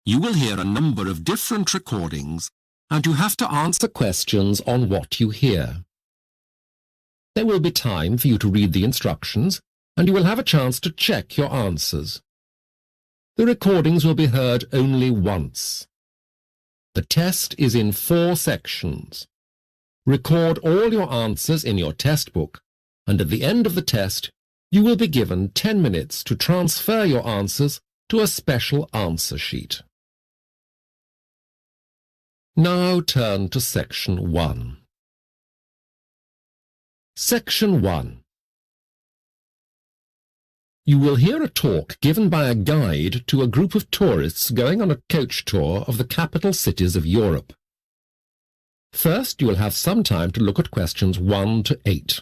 You will hear a number of different recordings and you have to answer questions on what you hear. There will be time for you to read the instructions and you will have a chance to check your answers. The recordings will be heard only once. The test is in 4 sections. Record all your answers in your test book, and at the end of the test, you will be given 10 minutes to transfer your answers to a special answer sheet. Now turn to Section 1. Section 1. You will hear a talk given by a guide to a group of tourists going on a coach tour of the capital cities of Europe. First, you will have some time to look at questions 1 to 8.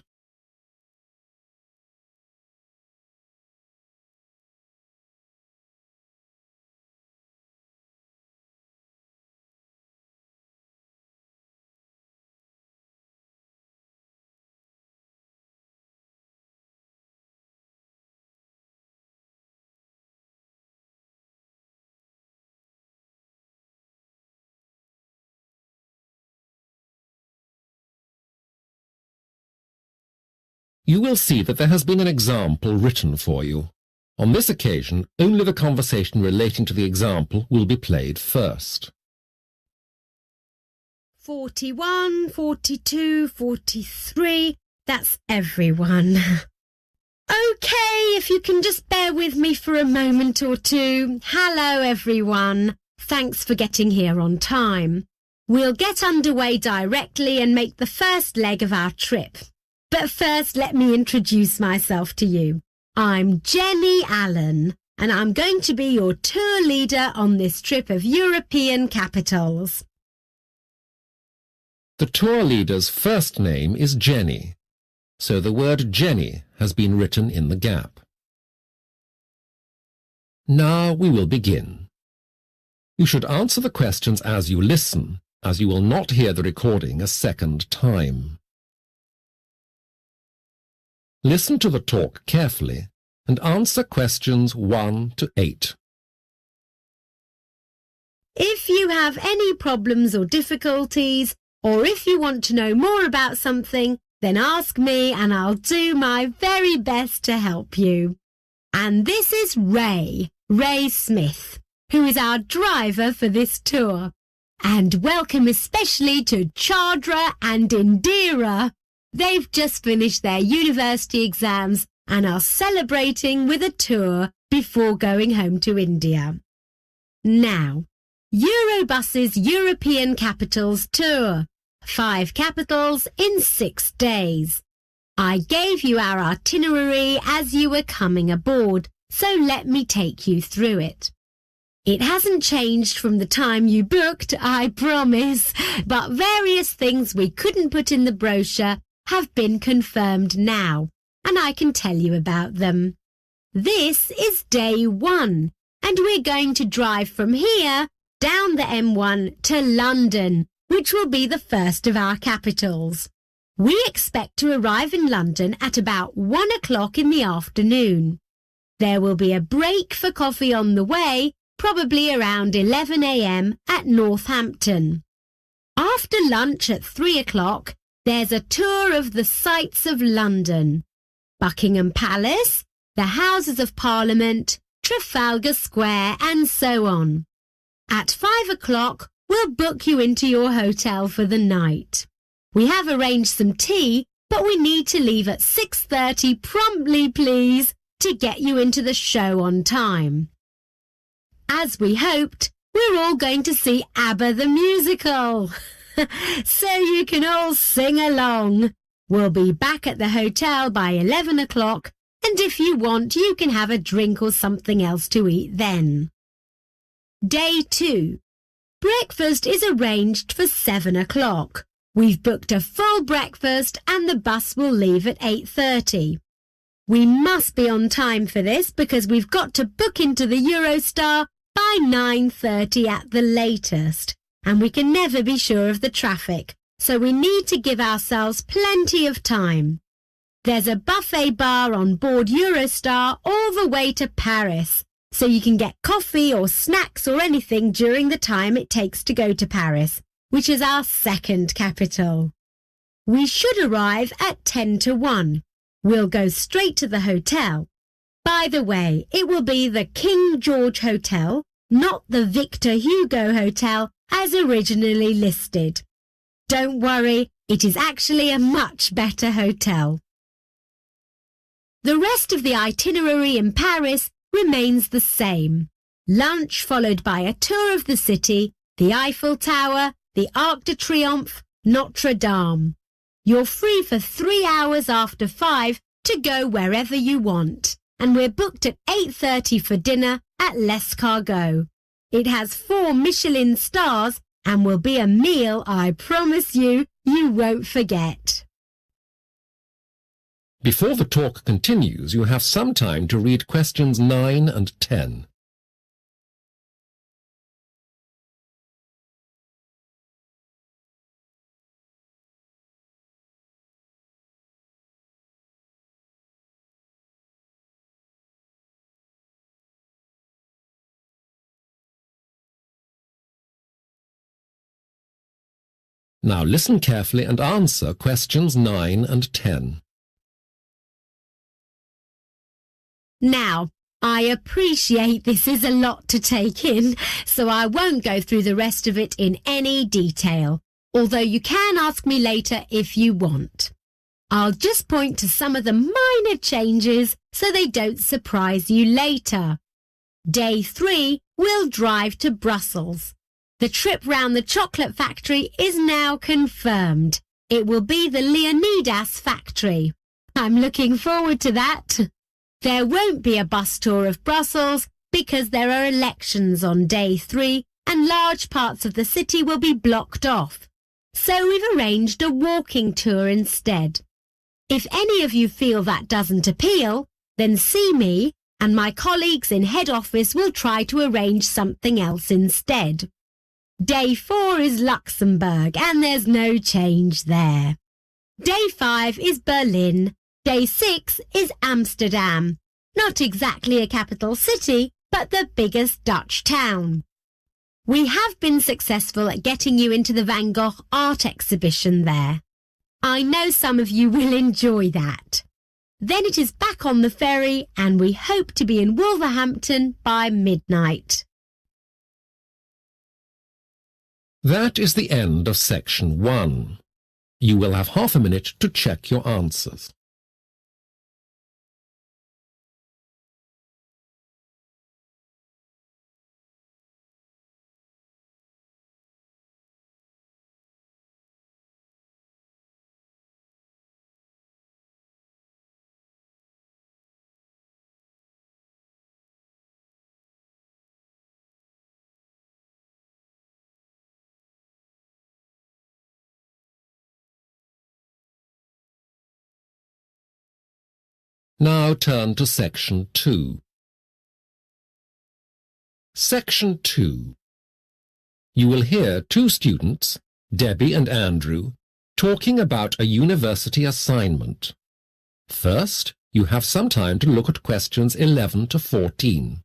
You will see that there has been an example written for you. On this occasion, only the conversation relating to the example will be played first. 41, 42, 43, that's everyone. OK, if you can just bear with me for a moment or two. Hello, everyone. Thanks for getting here on time. We'll get underway directly and make the first leg of our trip. But first, let me introduce myself to you. I'm Jenny Allen, and I'm going to be your tour leader on this trip of European capitals. The tour leader's first name is Jenny, so the word Jenny has been written in the gap. Now we will begin. You should answer the questions as you listen, as you will not hear the recording a second time. Listen to the talk carefully and answer questions 1 to 8. If you have any problems or difficulties, or if you want to know more about something, then ask me and I'll do my very best to help you. And this is Ray Smith, who is our driver for this tour. And welcome especially to Chadra and Indira. They've just finished their university exams and are celebrating with a tour before going home to India. Now, Eurobus's European Capitals Tour. 5 capitals in 6 days. I gave you our itinerary as you were coming aboard, so let me take you through it. It hasn't changed from the time you booked, I promise, but various things we couldn't put in the brochure have been confirmed now, and I can tell you about them. This is day 1, and we're going to drive from here down the M1 to London, which will be the first of our capitals. We expect to arrive in London at about 1 o'clock in the afternoon. There will be a break for coffee on the way, probably around 11 a.m. at Northampton. After lunch at 3 o'clock, there's a tour of the sights of London. Buckingham Palace, the Houses of Parliament, Trafalgar Square and so on. At 5 o'clock, we'll book you into your hotel for the night. We have arranged some tea, but we need to leave at 6:30 promptly, please, to get you into the show on time. As we hoped, we're all going to see ABBA the musical. So you can all sing along. We'll be back at the hotel by 11 o'clock, and if you want, you can have a drink or something else to eat then. Day 2. Breakfast is arranged for 7 o'clock. We've booked a full breakfast and the bus will leave at 8:30. We must be on time for this because we've got to book into the Eurostar by 9:30 at the latest, and we can never be sure of the traffic, so we need to give ourselves plenty of time. There's a buffet bar on board Eurostar all the way to Paris, so you can get coffee or snacks or anything during the time it takes to go to Paris, which is our second capital. We should arrive at 10 to 1. We'll go straight to the hotel. By the way, it will be the King George Hotel, not the Victor Hugo Hotel as originally listed. Don't worry, it is actually a much better hotel. The rest of the itinerary in Paris remains the same. Lunch followed by a tour of the city, the Eiffel Tower, the Arc de Triomphe, Notre Dame. You're free for 3 hours after 5 to go wherever you want, and we're booked at 8:30 for dinner at L'Escargot. It has 4 Michelin stars and will be a meal I promise you won't forget. Before the talk continues, you have some time to read questions 9 and 10. Now listen carefully and answer questions 9 and 10. Now, I appreciate this is a lot to take in, so I won't go through the rest of it in any detail, although you can ask me later if you want. I'll just point to some of the minor changes so they don't surprise you later. Day 3, we'll drive to Brussels. The trip round the chocolate factory is now confirmed. It will be the Leonidas factory. I'm looking forward to that. There won't be a bus tour of Brussels because there are elections on day 3 and large parts of the city will be blocked off. So we've arranged a walking tour instead. If any of you feel that doesn't appeal, then see me and my colleagues in head office will try to arrange something else instead. Day 4 is Luxembourg and there's no change there. Day 5 is Berlin. Day 6 is Amsterdam. Not exactly a capital city, but the biggest Dutch town. We have been successful at getting you into the Van Gogh art exhibition there. I know some of you will enjoy that. Then it is back on the ferry and we hope to be in Wolverhampton by midnight. That is the end of section 1. You will have half a minute to check your answers. Now turn to section 2. Section 2. You will hear 2 students, Debbie and Andrew, talking about a university assignment. First, you have some time to look at questions 11 to 14.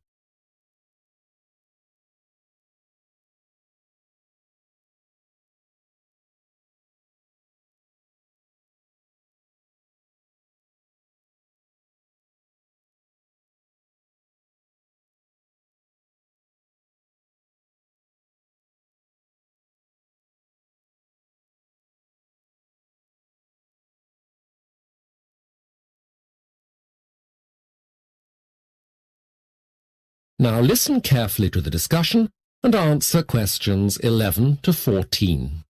Now listen carefully to the discussion and answer questions 11 to 14.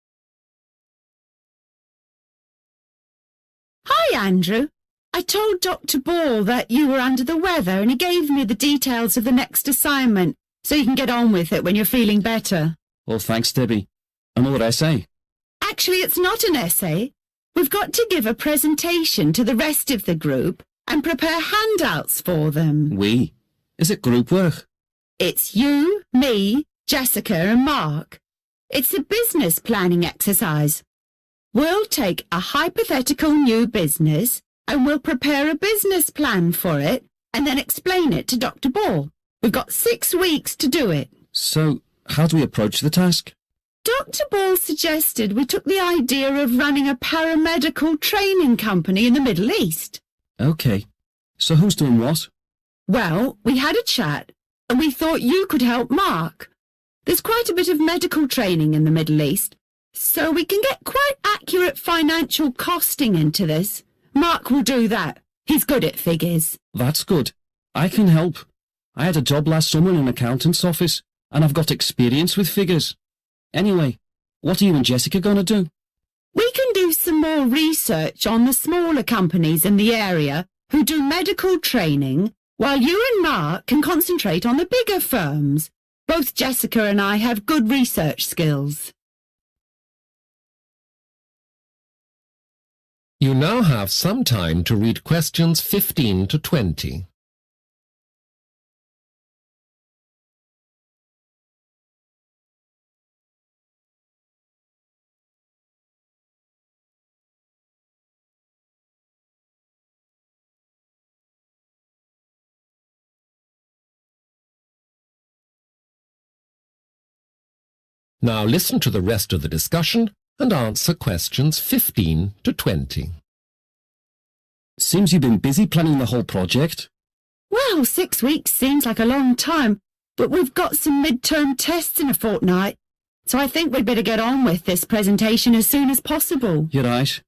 Hi, Andrew. I told Dr. Ball that you were under the weather and he gave me the details of the next assignment so you can get on with it when you're feeling better. Well, thanks, Debbie. And what would I say? Actually, it's not an essay. We've got to give a presentation to the rest of the group and prepare handouts for them. We? Is it group work? It's you, me, Jessica and Mark. It's a business planning exercise. We'll take a hypothetical new business and we'll prepare a business plan for it and then explain it to Dr. Ball. We've got 6 weeks to do it. So, how do we approach the task? Dr. Ball suggested we took the idea of running a paramedical training company in the Middle East. Okay. So who's doing what? Well, we had a chat and we thought you could help Mark. There's quite a bit of medical training in the Middle East, so we can get quite accurate financial costing into this. Mark will do that. He's good at figures. That's good. I can help. I had a job last summer in an accountant's office, and I've got experience with figures. Anyway, what are you and Jessica going to do? We can do some more research on the smaller companies in the area who do medical training, while you and Mark can concentrate on the bigger firms. Both Jessica and I have good research skills. You now have some time to read questions 15 to 20. Now listen to the rest of the discussion and answer questions 15 to 20. Seems you've been busy planning the whole project. Well, 6 weeks seems like a long time, but we've got some midterm tests in a fortnight, so I think we'd better get on with this presentation as soon as possible. You're right.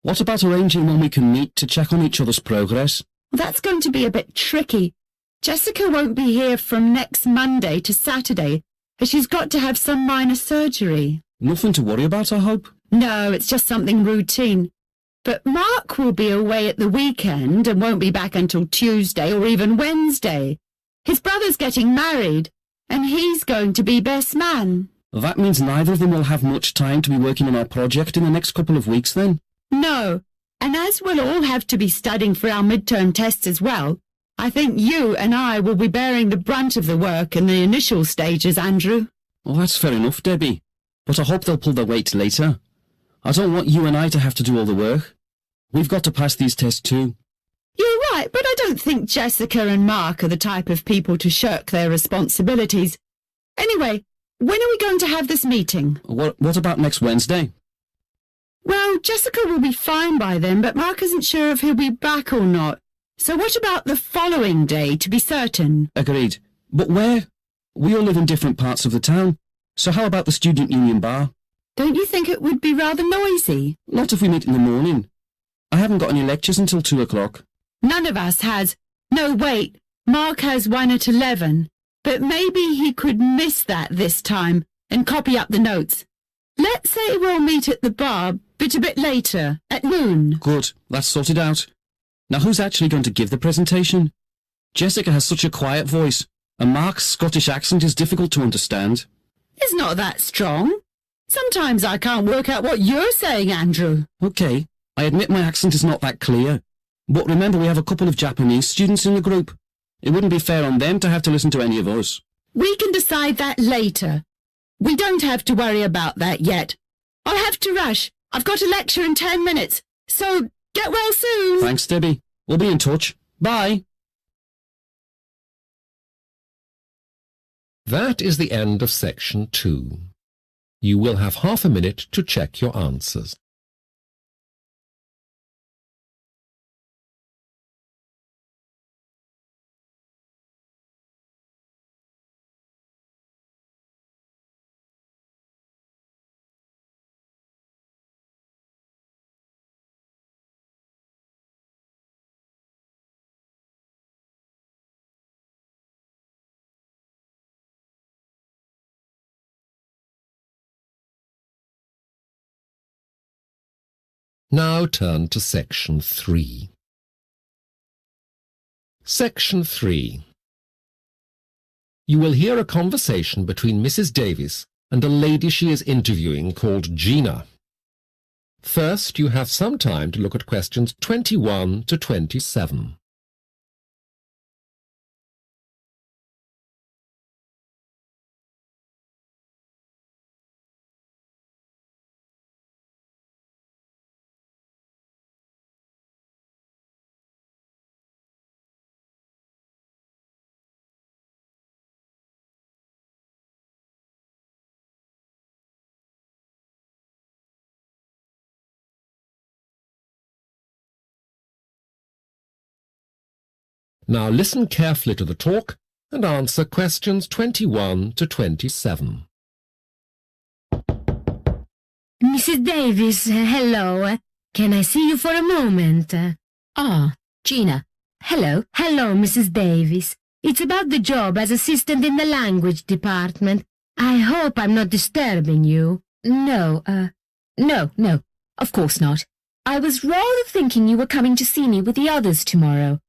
What about arranging when we can meet to check on each other's progress? Well, that's going to be a bit tricky. Jessica won't be here from next Monday to Saturday, as she's got to have some minor surgery. Nothing to worry about, I hope. No, it's just something routine. But Mark will be away at the weekend and won't be back until Tuesday or even Wednesday. His brother's getting married, and he's going to be best man. That means neither of them will have much time to be working on our project in the next couple of weeks then? No, and as we'll all have to be studying for our midterm tests as well, I think you and I will be bearing the brunt of the work in the initial stages, Andrew. Well, that's fair enough, Debbie. But I hope they'll pull their weight later. I don't want you and I to have to do all the work. We've got to pass these tests too. You're right, but I don't think Jessica and Mark are the type of people to shirk their responsibilities. Anyway, when are we going to have this meeting? What about next Wednesday? Well, Jessica will be fine by then, but Mark isn't sure if he'll be back or not. So what about the following day, to be certain? Agreed. But where? We all live in different parts of the town. So how about the Student Union Bar? Don't you think it would be rather noisy? Not if we meet in the morning. I haven't got any lectures until 2 o'clock. None of us has. No, wait. Mark has one at 11. But maybe he could miss that this time and copy up the notes. Let's say we'll meet at the bar, but a bit later, at noon. Good. That's sorted out. Now who's actually going to give the presentation? Jessica has such a quiet voice, and Mark's Scottish accent is difficult to understand. It's not that strong. Sometimes I can't work out what you're saying, Andrew. Okay, I admit my accent is not that clear. But remember, we have a couple of Japanese students in the group. It wouldn't be fair on them to have to listen to any of us. We can decide that later. We don't have to worry about that yet. I'll have to rush. I've got a lecture in 10 minutes. So, get well soon. Thanks, Debbie. We'll be in touch. Bye. That is the end of section 2. You will have half a minute to check your answers. Now turn to section 3. Section 3. You will hear a conversation between Mrs. Davis and a lady she is interviewing called Gina. First, you have some time to look at questions 21 to 27. Now listen carefully to the talk and answer questions 21 to 27. Mrs. Davis, hello. Can I see you for a moment? Gina. Hello. Hello, Mrs. Davis. It's about the job as assistant in the language department. I hope I'm not disturbing you. No, of course not. I was rather thinking you were coming to see me with the others tomorrow.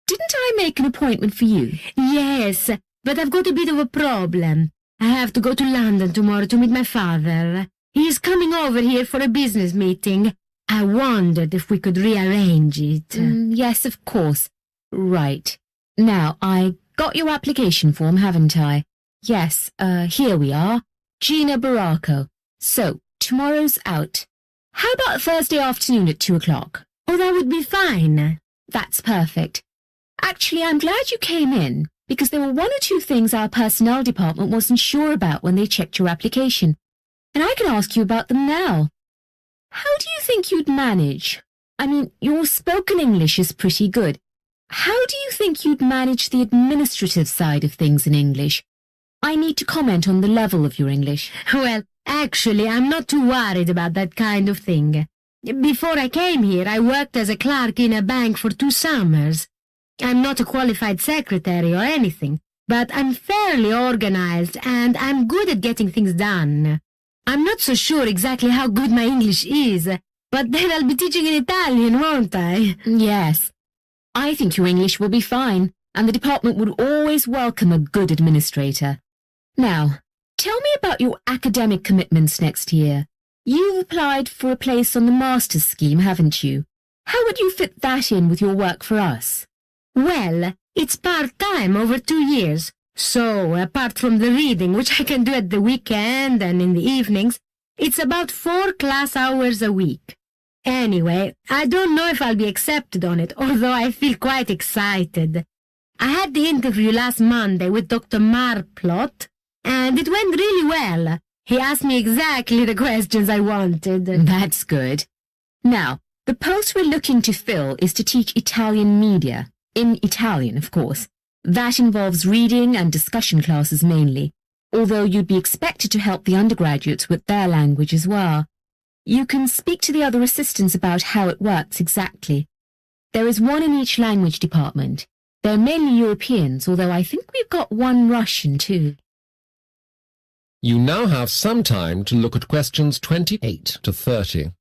Didn't I make an appointment for you? Yes, but I've got a bit of a problem. I have to go to London tomorrow to meet my father. He is coming over here for a business meeting. I wondered if we could rearrange it. Yes, of course. Right. Now, I got your application form, haven't I? Yes, here we are. Gina Baracco. So, tomorrow's out. How about Thursday afternoon at 2 o'clock? Oh, that would be fine. That's perfect. Actually, I'm glad you came in, because there were one or two things our personnel department wasn't sure about when they checked your application, and I can ask you about them now. How do you think you'd manage? I mean, your spoken English is pretty good. How do you think you'd manage the administrative side of things in English? I need to comment on the level of your English. Well, actually, I'm not too worried about that kind of thing. Before I came here, I worked as a clerk in a bank for 2 summers. I'm not a qualified secretary or anything, but I'm fairly organized and I'm good at getting things done. I'm not so sure exactly how good my English is, but then I'll be teaching in Italian, won't I? Yes. I think your English will be fine, and the department would always welcome a good administrator. Now, tell me about your academic commitments next year. You've applied for a place on the master's scheme, haven't you? How would you fit that in with your work for us? Well, it's part-time over 2 years, so apart from the reading, which I can do at the weekend and in the evenings, it's about 4 class hours a week. Anyway, I don't know if I'll be accepted on it, although I feel quite excited. I had the interview last Monday with Dr. Marplot, and it went really well. He asked me exactly the questions I wanted. That's good. Now, the post we're looking to fill is to teach Italian media. In Italian, of course. That involves reading and discussion classes mainly, although you'd be expected to help the undergraduates with their language as well. You can speak to the other assistants about how it works exactly. There is one in each language department. They're mainly Europeans, although I think we've got one Russian too. You now have some time to look at questions 28 to 30.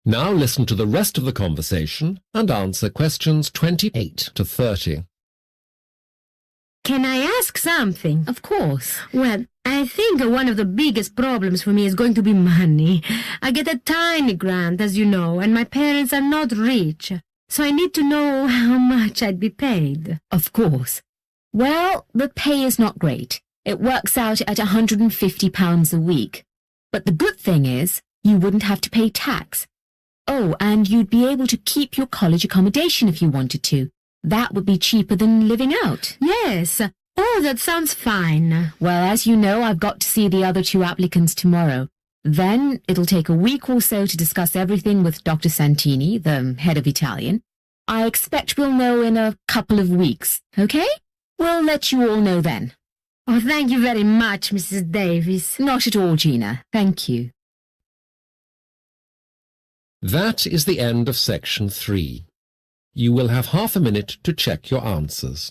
Now listen to the rest of the conversation and answer questions 28 to 30. Can I ask something? Of course. Well, I think one of the biggest problems for me is going to be money. I get a tiny grant, as you know, and my parents are not rich, so I need to know how much I'd be paid. Of course. Well, the pay is not great. It works out at £150 a week. But the good thing is, you wouldn't have to pay tax. Oh, and you'd be able to keep your college accommodation if you wanted to. That would be cheaper than living out. Yes. Oh, that sounds fine. Well, as you know, I've got to see the other 2 applicants tomorrow. Then it'll take a week or so to discuss everything with Dr. Santini, the head of Italian. I expect we'll know in a couple of weeks, okay? We'll let you all know then. Oh, thank you very much, Mrs. Davis. Not at all, Gina. Thank you. That is the end of section 3. You will have half a minute to check your answers.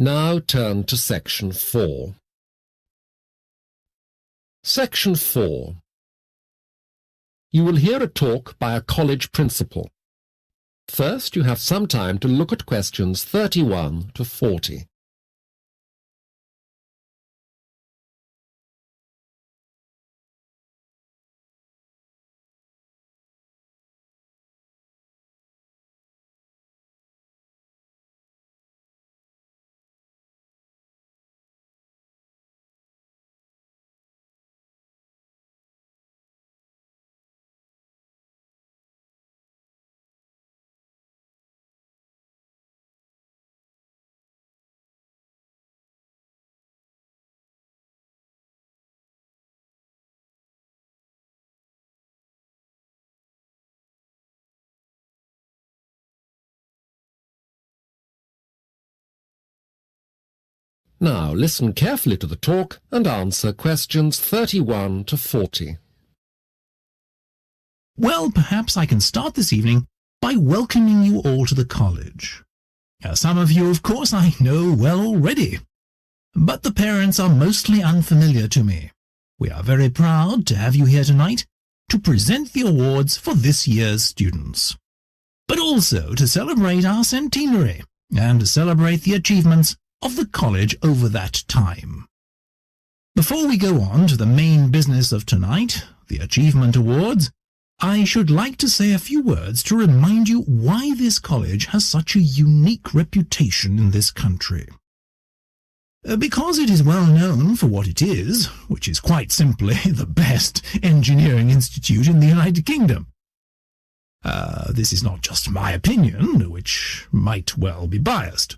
Now turn to section 4. Section 4. you will hear a talk by a college principal. First, you have some time to look at questions 31 to 40. Now listen carefully to the talk and answer questions 31 to 40. Well, perhaps I can start this evening by welcoming you all to the college. Some of you, of course, I know well already, but the parents are mostly unfamiliar to me. We are very proud to have you here tonight to present the awards for this year's students, but also to celebrate our centenary and to celebrate the achievements of the college over that time. Before we go on to the main business of tonight, the Achievement Awards, I should like to say a few words to remind you why this college has such a unique reputation in this country. Because it is well known for what it is, which is quite simply the best engineering institute in the United Kingdom. This is not just my opinion, which might well be biased.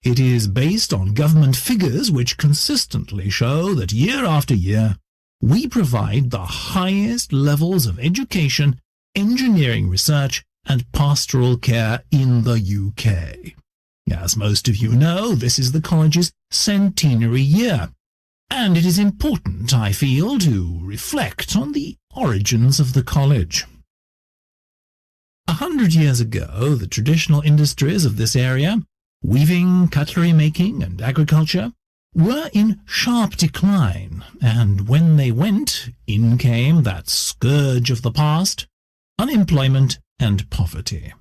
It is based on government figures which consistently show that year after year we provide the highest levels of education, engineering research and pastoral care in the UK. As most of you know, this is the college's centenary year, and it is important, I feel, to reflect on the origins of the college. 100 years ago, the traditional industries of this area, weaving, cutlery making, and agriculture, were in sharp decline, and when they went, in came that scourge of the past, unemployment and poverty.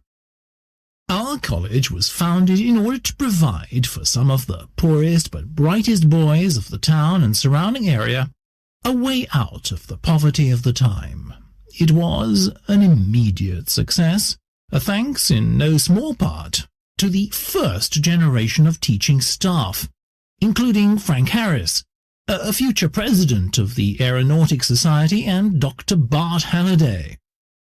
Our college was founded in order to provide for some of the poorest but brightest boys of the town and surrounding area a way out of the poverty of the time. It was an immediate success, thanks in no small part to the first generation of teaching staff, including Frank Harris, a future president of the Aeronautic Society, and Dr. Bart Halliday,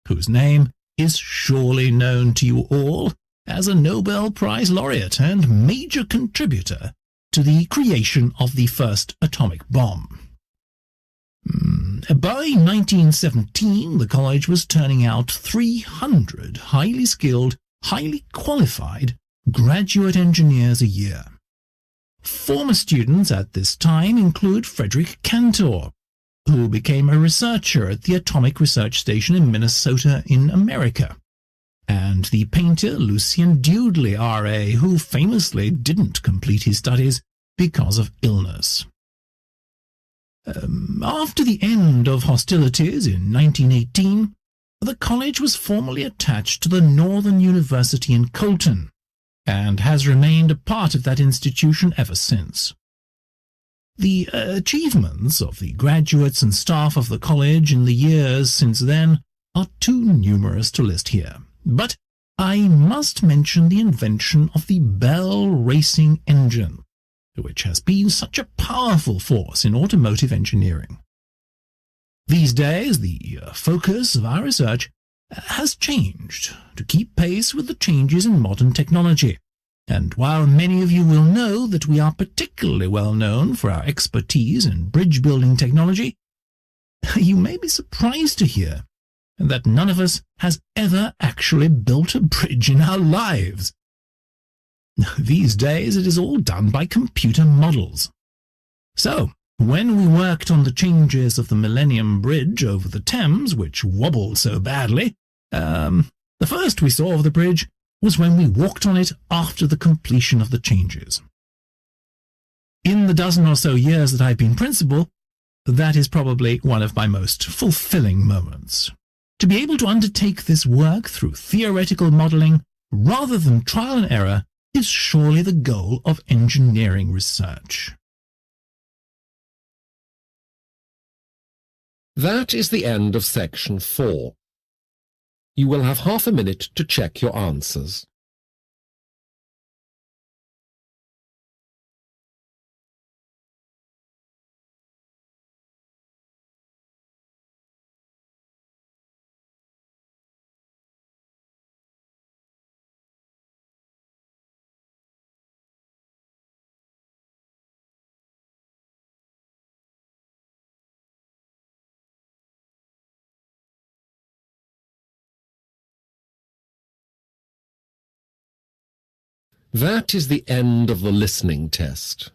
whose name is surely known to you all as a Nobel Prize laureate and major contributor to the creation of the first atomic bomb. By 1917, the college was turning out 300 highly skilled, highly qualified graduate engineers a year. Former students at this time include Frederick Cantor, who became a researcher at the Atomic Research Station in Minnesota in America, and the painter Lucien Dewdley, R.A., who famously didn't complete his studies because of illness. After the end of hostilities in 1918, the college was formally attached to the Northern University in Colton, and has remained a part of that institution ever since. The achievements of the graduates and staff of the college in the years since then are too numerous to list here, but I must mention the invention of the Bell racing engine, which has been such a powerful force in automotive engineering. These days, the focus of our research has changed to keep pace with the changes in modern technology, and while many of you will know that we are particularly well known for our expertise in bridge-building technology, you may be surprised to hear that none of us has ever actually built a bridge in our lives. These days it is all done by computer models. So, when we worked on the changes of the Millennium Bridge over the Thames, which wobbled so badly, the first we saw of the bridge was when we walked on it after the completion of the changes. In the dozen or so years that I've been principal, that is probably one of my most fulfilling moments. To be able to undertake this work through theoretical modelling rather than trial and error is surely the goal of engineering research. That is the end of section 4. You will have half a minute to check your answers. That is the end of the listening test.